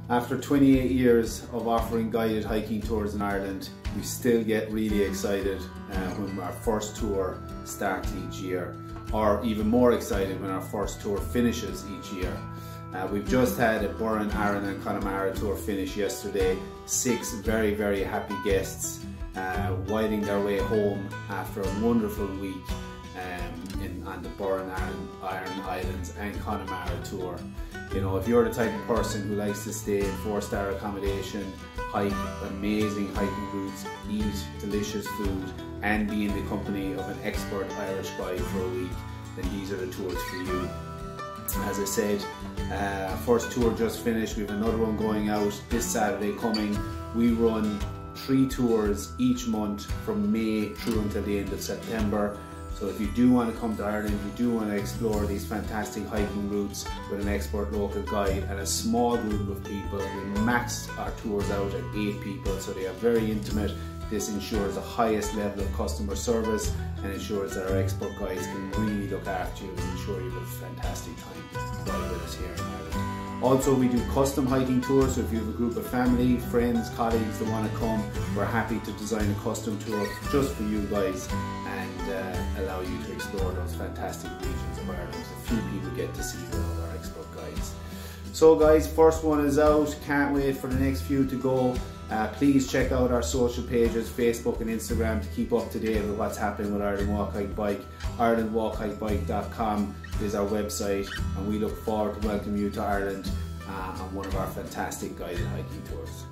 After 28 years of offering guided hiking tours in Ireland, we still get really excited when our first tour starts each year, or even more excited when our first tour finishes each year. We've just had a Burren, Arran and Connemara tour finish yesterday. 6 very, very happy guests winding their way home after a wonderful week on the Burren, Arran Islands and Connemara tour. You know, if you're the type of person who likes to stay in 4-star accommodation, hike amazing hiking routes, eat delicious food and be in the company of an expert Irish guide for a week, then these are the tours for you. As I said, first tour just finished. We have another one going out this Saturday coming. We run 3 tours each month from May through until the end of September. So if you do want to come to Ireland, you do want to explore these fantastic hiking routes with an expert local guide and a small group of people, we max our tours out at 8 people, so they are very intimate. This ensures the highest level of customer service and ensures that our expert guides can really look after you and ensure you have a fantastic time while with us here in Ireland. Also, we do custom hiking tours, so if you have a group of family, friends, colleagues that want to come, we're happy to design a custom tour just for you guys and allow you to explore those fantastic regions of Ireland. A few people get to see with our expert guides. So guys, first one is out, can't wait for the next few to go. Please check out our social pages, Facebook and Instagram, to keep up to date with what's happening with Ireland Walk Hike Bike. IrelandWalkHikeBike.com is our website, and we look forward to welcoming you to Ireland on one of our fantastic guided hiking tours.